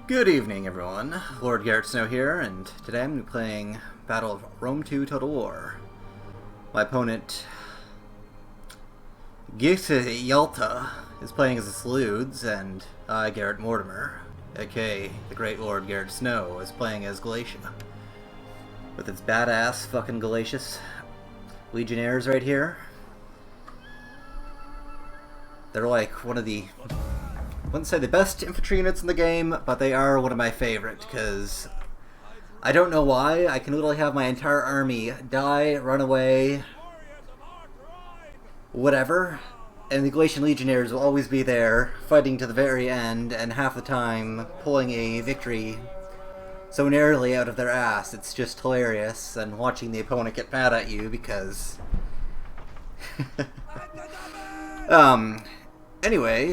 Good evening, everyone. Lord Garrett Snow here, and today I'm going to be playing Battle of Rome 2 Total War. My opponent, Yalta, is playing as the Seleucids, and I, Garrett Mortimer, aka the Great Lord Garrett Snow, is playing as Galatia. With its badass fucking Galatius legionnaires right here. They're like one of the... I wouldn't say the best infantry units in the game, but they are one of my favorite, because I don't know why, I can literally have my entire army die, run away, whatever, and the Galatian Legionnaires will always be there, fighting to the very end, and half the time pulling a victory so narrowly out of their ass. It's just hilarious, and watching the opponent get mad at you, because... Anyway,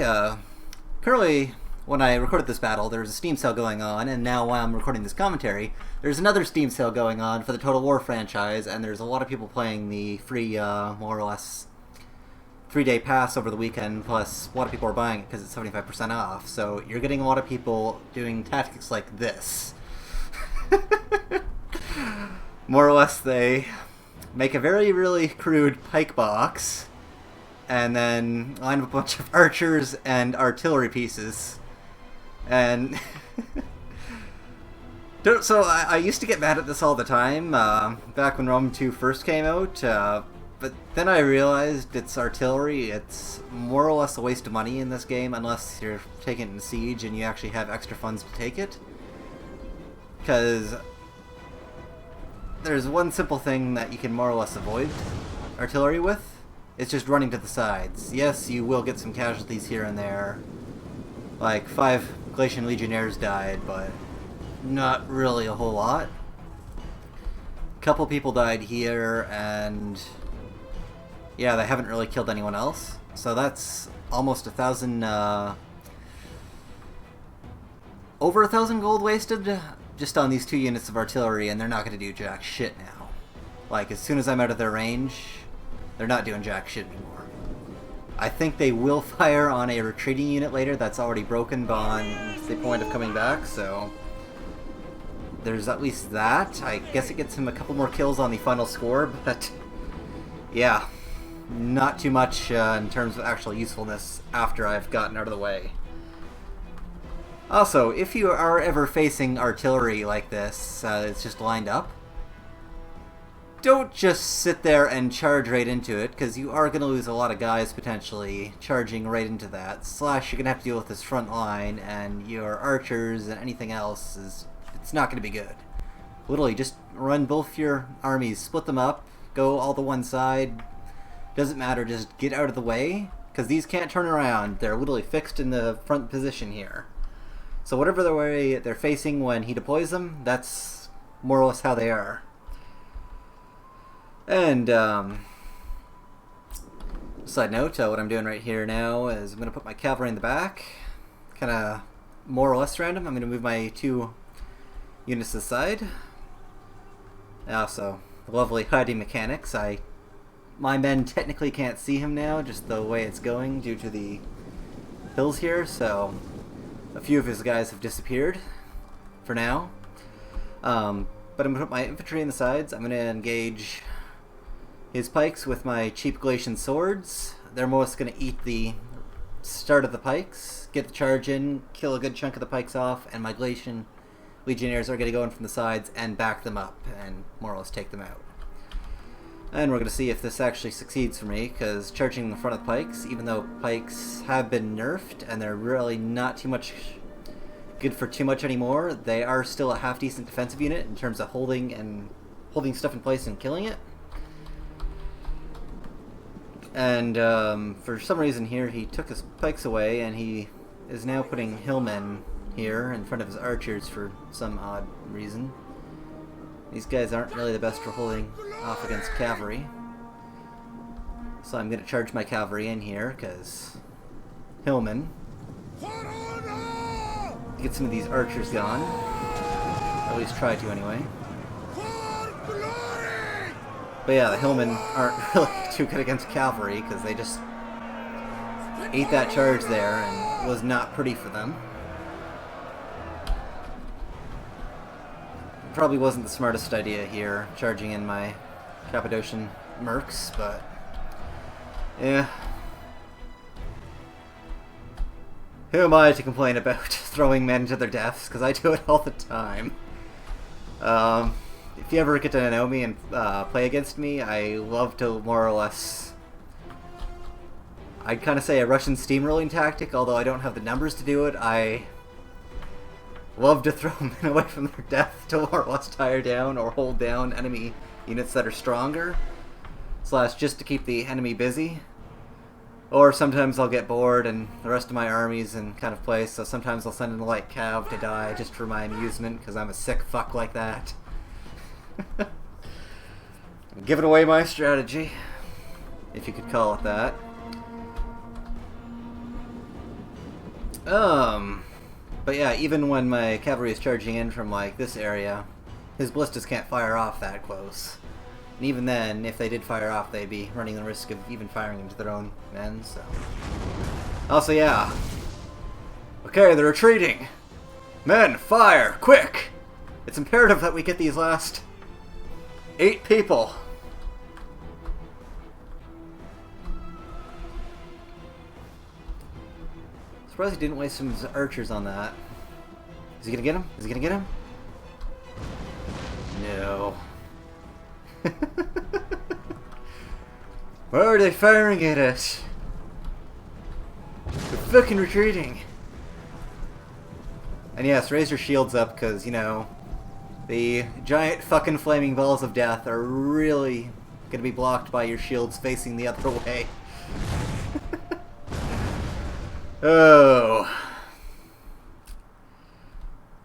currently, when I recorded this battle, there was a Steam sale going on, and now while I'm recording this commentary, there's another Steam sale going on for the Total War franchise, and there's a lot of people playing the free, more or less, 3-day pass over the weekend, plus a lot of people are buying it because it's 75% off, so you're getting a lot of people doing tactics like this. More or less, they make a very, really crude pike box, and then line up a bunch of archers and artillery pieces. And so I used to get mad at this all the time, back when Rome 2 first came out, but then I realized it's artillery. It's more or less a waste of money in this game, unless you're taking it in siege and you actually have extra funds to take it. Because there's one simple thing that you can more or less avoid artillery with. It's just running to the sides. Yes, you will get some casualties here and there. Like, 5 Galatian Legionnaires died, but not really a whole lot. A couple people died here, and yeah, they haven't really killed anyone else. So that's almost 1,000, over 1,000 gold wasted just on these 2 units of artillery, and they're not going to do jack shit now. Like, as soon as I'm out of their range, they're not doing jack shit anymore. I think they will fire on a retreating unit later that's already broken beyond the point of coming back, so there's at least that. I guess it gets him a couple more kills on the final score, but yeah, not too much in terms of actual usefulness after I've gotten out of the way. Also, if you are ever facing artillery like this, it's just lined up, don't just sit there and charge right into it, because you are going to lose a lot of guys potentially charging right into that. Slash, you're going to have to deal with this front line, and your archers and anything else it's not going to be good. Literally, just run both your armies, split them up, go all to one side. Doesn't matter, just get out of the way, because these can't turn around. They're literally fixed in the front position here. So whatever the way they're facing when he deploys them, that's more or less how they are. And, side note, what I'm doing right here now is I'm going to put my cavalry in the back, kind of more or less random. I'm going to move my 2 units to the side. Also, lovely hiding mechanics. My men technically can't see him now, just the way it's going due to the hills here, so a few of his guys have disappeared for now. But I'm going to put my infantry in the sides. I'm going to engage his pikes with my cheap Galatian swords. They're most going to eat the start of the pikes, get the charge in, kill a good chunk of the pikes off, and my Galatian Legionnaires are going to go in from the sides and back them up and more or less take them out. And we're going to see if this actually succeeds for me, because charging in the front of the pikes, even though pikes have been nerfed and they're really not too much good for too much anymore, they are still a half-decent defensive unit in terms of holding stuff in place and killing it. And for some reason here, he took his pikes away, and he is now putting hillmen here in front of his archers for some odd reason. These guys aren't really the best for holding off against cavalry. So I'm going to charge my cavalry in here, because hillmen. Get some of these archers gone. At least try to anyway. But yeah, the hillmen aren't really too good against cavalry, because they just ate that charge there, and it was not pretty for them. Probably wasn't the smartest idea here, charging in my Cappadocian mercs, but yeah. Who am I to complain about throwing men to their deaths, because I do it all the time. If you ever get to know me and play against me, I love to more or less... I'd kind of say a Russian steamrolling tactic, although I don't have the numbers to do it. I love to throw men away from their death to more or less tire down or hold down enemy units that are stronger, slash just to keep the enemy busy. Or sometimes I'll get bored and the rest of my army's in kind of place, so sometimes I'll send in a light cav to die just for my amusement, because I'm a sick fuck like that. I'm giving away my strategy, if you could call it that. But yeah, even when my cavalry is charging in from like this area, his ballistas can't fire off that close. And even then, if they did fire off, they'd be running the risk of even firing into their own men, so... Also, yeah. Okay, they're retreating! Men, fire! Quick! It's imperative that we get these last 8 people. Surprised he didn't waste some of his archers on that. Is he gonna get him? Is he gonna get him? No. Why are they firing at us? They're fucking retreating. And yes, raise your shields up, because, you know, the giant fucking flaming balls of death are really gonna be blocked by your shields facing the other way. Oh.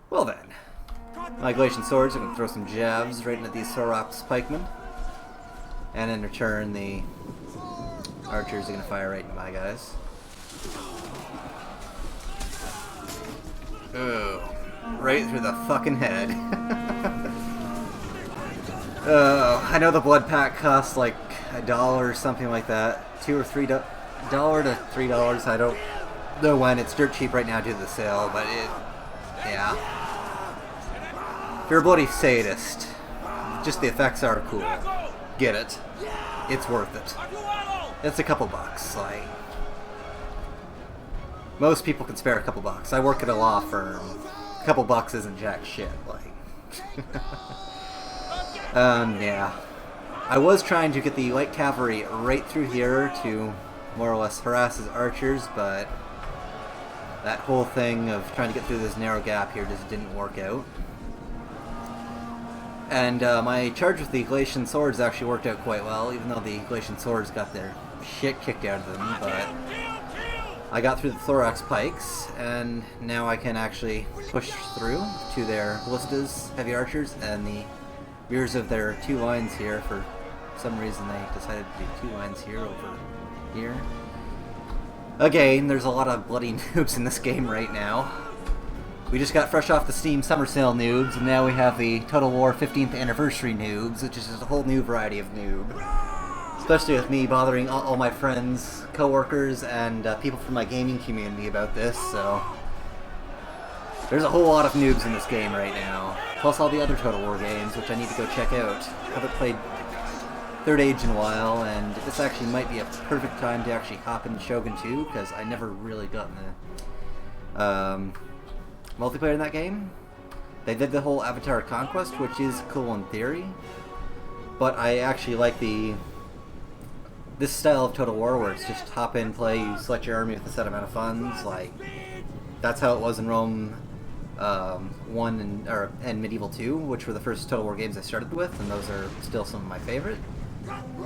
Well then. My Galatian swords are going to throw some jabs right into these Sorops pikemen. And in return, the archers are going to fire right into my guys. Oh. Right through the fucking head. Oh, I know the blood pack costs like $1 or something like that. $2 or $3 to $3. I don't know when. It's dirt cheap right now due to the sale, but it... yeah. If you're a bloody sadist, just the effects are cool. Get it. It's worth it. It's a couple bucks, like... most people can spare a couple bucks. I work at a law firm. A couple bucks isn't jack shit, like... yeah. I was trying to get the light cavalry right through here to more or less harass his archers, but that whole thing of trying to get through this narrow gap here just didn't work out. And my charge with the Galatian swords actually worked out quite well, even though the Galatian swords got their shit kicked out of them, but I got through the thorax pikes, and now I can actually push through to their ballistas, heavy archers, and the rears of their 2 lines here. For some reason they decided to do 2 lines here over here. Again, there's a lot of bloody noobs in this game right now. We just got fresh off the Steam Summer Sale noobs, and now we have the Total War 15th Anniversary noobs, which is just a whole new variety of noob. Especially with me bothering all my friends, co-workers, and people from my gaming community about this, so... there's a whole lot of noobs in this game right now. Plus all the other Total War games, which I need to go check out. Haven't played Third Age in a while, and this actually might be a perfect time to actually hop into Shogun 2, because I never really got in the multiplayer in that game. They did the whole Avatar Conquest, which is cool in theory, but I actually like this style of Total War where it's just hop in, play, you select your army with a set amount of funds. Like, that's how it was in Rome 1 and Medieval 2, which were the first Total War games I started with, and those are still some of my favorite.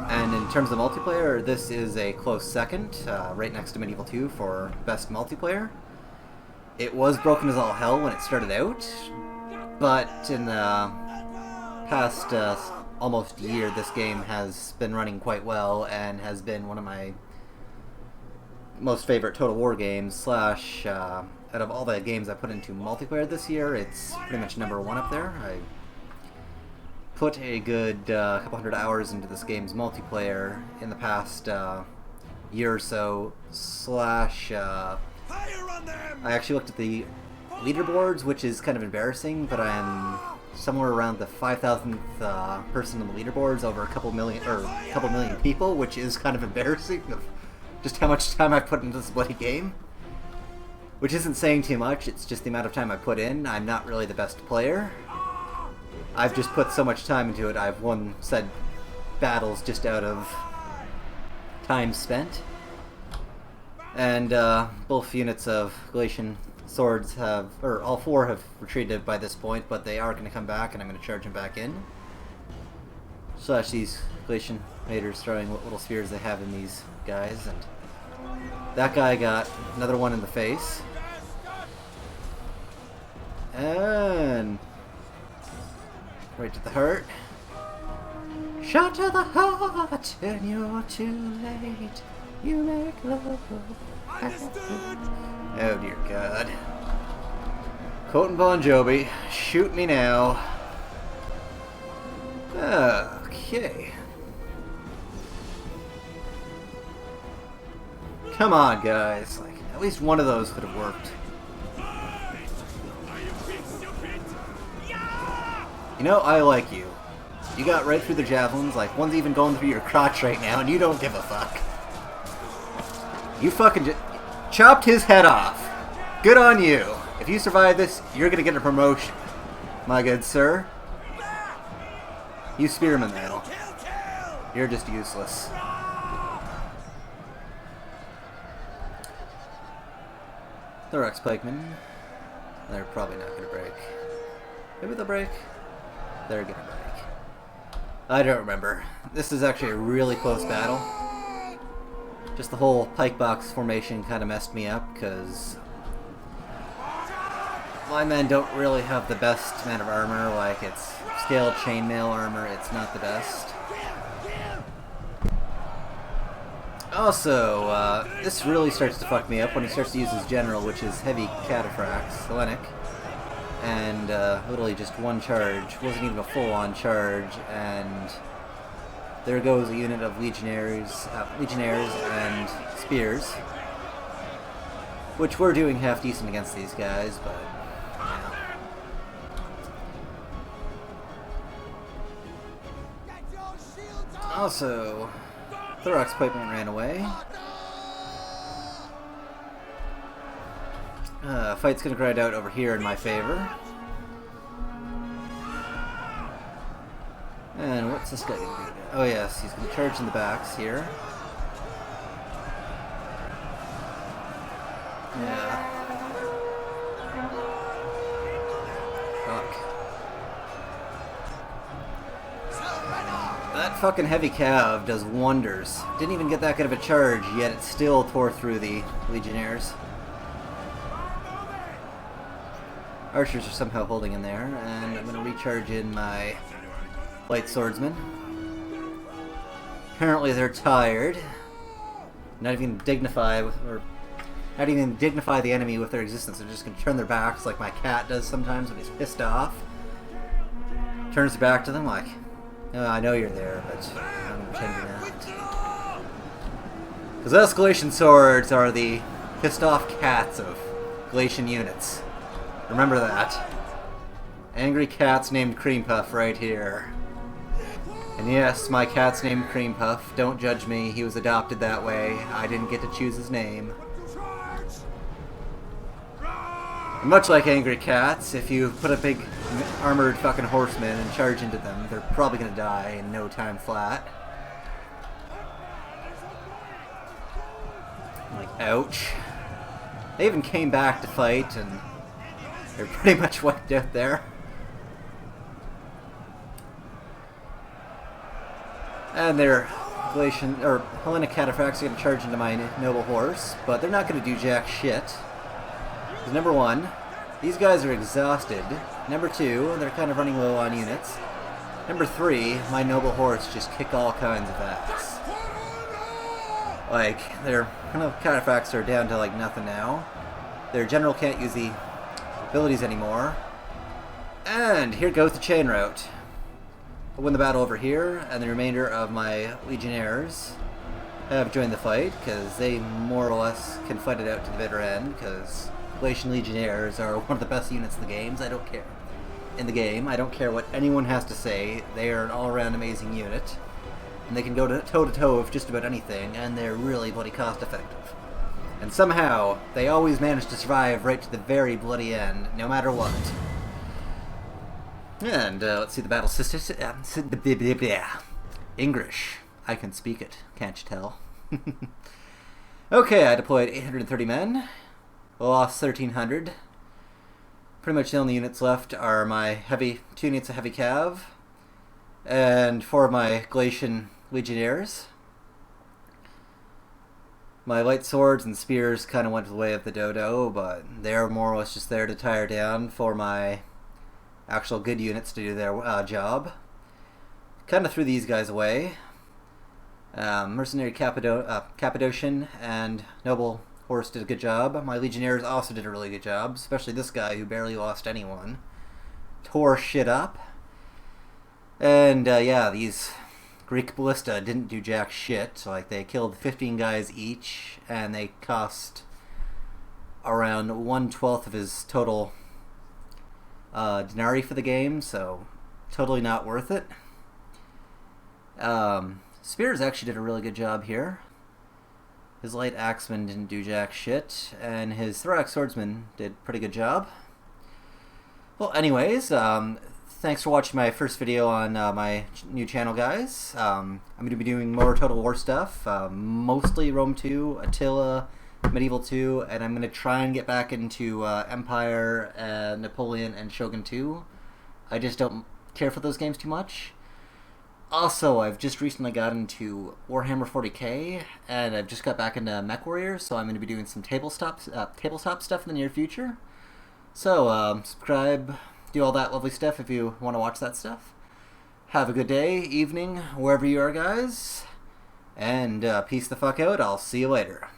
And in terms of multiplayer, this is a close second, right next to Medieval 2 for best multiplayer. It was broken as all hell when it started out, but in the past almost year, this game has been running quite well and has been one of my most favorite Total War games, slash, out of all the games I put into multiplayer this year, it's pretty much #1 up there. I put a good couple hundred hours into this game's multiplayer in the past year or so, slash, I actually looked at the leaderboards, which is kind of embarrassing, but I'm somewhere around the 5,000th person on the leaderboards over a couple million people, which is kind of embarrassing of just how much time I've put into this bloody game. Which isn't saying too much, it's just the amount of time I put in. I'm not really the best player. I've just put so much time into it, I've won said battles just out of time spent. And both units of Galatian swords have, or all four have retreated by this point, but they are going to come back and I'm going to charge them back in. Slash these Galatian raiders throwing what little spears they have in these guys, and that guy got another one in the face. And right to the heart. Shot to the heart, and you're too late. You make love. Oh dear God. Quoting Bon Jovi, shoot me now. Okay. Come on, guys. Like, at least one of those could have worked. You know, I like you. You got right through the javelins, like one's even going through your crotch right now, and you don't give a fuck. You fucking just chopped his head off. Good on you. If you survive this, you're gonna get a promotion, my good sir. You spearmen, though. You're just useless. Thorax pikemen. They're probably not gonna break. Maybe they'll break. They're gonna break. I don't remember. This is actually a really close battle. Just the whole pike box formation kind of messed me up, because my men don't really have the best amount of armor. Like, it's scaled chainmail armor, it's not the best. Also, this really starts to fuck me up when he starts to use his general, which is heavy cataphracts, Hellenic. And literally just one charge, wasn't even a full-on charge, and there goes a unit of legionnaires and spears, which we're doing half decent against these guys, but yeah. Also, Thorax pikeman ran away. Fight's gonna grind out over here in my favor. And what's this guy gonna do? Oh yes, he's gonna charge in the backs here. Yeah. Fuck. That fucking heavy cav does wonders. Didn't even get that good of a charge, yet it still tore through the legionnaires. Archers are somehow holding in there, and I'm going to recharge in my light swordsmen. Apparently they're tired. Not even dignify the enemy with their existence. They're just going to turn their backs like my cat does sometimes when he's pissed off. Turns their back to them like, oh, I know you're there, but I'm going to pretend you're not. Because those Galatian swords are the pissed off cats of Galatian units. Remember that. Angry cats named Cream Puff right here. And yes, my cat's named Cream Puff. Don't judge me, he was adopted that way. I didn't get to choose his name. And much like angry cats, if you put a big armored fucking horseman and charge into them, they're probably gonna die in no time flat. Like, ouch. They even came back to fight, and they're pretty much wiped out there. And their Galatian or Hellenic cataphracts are going to charge into my noble horse, but they're not going to do jack shit. Because number one, these guys are exhausted. Number two, they're kind of running low on units. Number three, my noble horse just kick all kinds of ass. Like, their cataphracts are down to like nothing now. Their general can't use the abilities anymore. And here goes the chain route. I'll win the battle over here, and the remainder of my legionnaires have joined the fight, because they more or less can fight it out to the bitter end, because Galatian legionnaires are one of the best units in the games. I don't care. in the game. I don't care what anyone has to say. They are an all-around amazing unit. And they can go toe-to-toe with just about anything, and they're really bloody cost-effective. And somehow, they always manage to survive right to the very bloody end, no matter what. And let's see the battle sisters. English. I can speak it. Can't you tell? Okay, I deployed 830 men. Lost 1,300. Pretty much the only units left are my 2 units of heavy cav and 4 of my Galatian legionnaires. My light swords and spears kind of went the way of the dodo, but they're more or less just there to tire down for my actual good units to do their job. Kind of threw these guys away. Mercenary Cappadocian and Noble Horse did a good job. My legionnaires also did a really good job, especially this guy who barely lost anyone. Tore shit up. And yeah, these Greek Ballista didn't do jack shit. Like, they killed 15 guys each, and they cost around 1/12 of his total denarii for the game, so totally not worth it. Spears actually did a really good job here. His light axeman didn't do jack shit, and his thorax swordsman did a pretty good job. Well, anyways, thanks for watching my first video on my new channel, guys. I'm going to be doing more Total War stuff, mostly Rome 2, Attila, Medieval 2, and I'm going to try and get back into Empire, Napoleon, and Shogun 2. I just don't care for those games too much. Also, I've just recently got into Warhammer 40k, and I've just got back into MechWarrior, so I'm going to be doing some tabletop stuff in the near future. So, subscribe, do all that lovely stuff if you want to watch that stuff. Have a good day, evening, wherever you are, guys, and peace the fuck out. I'll see you later.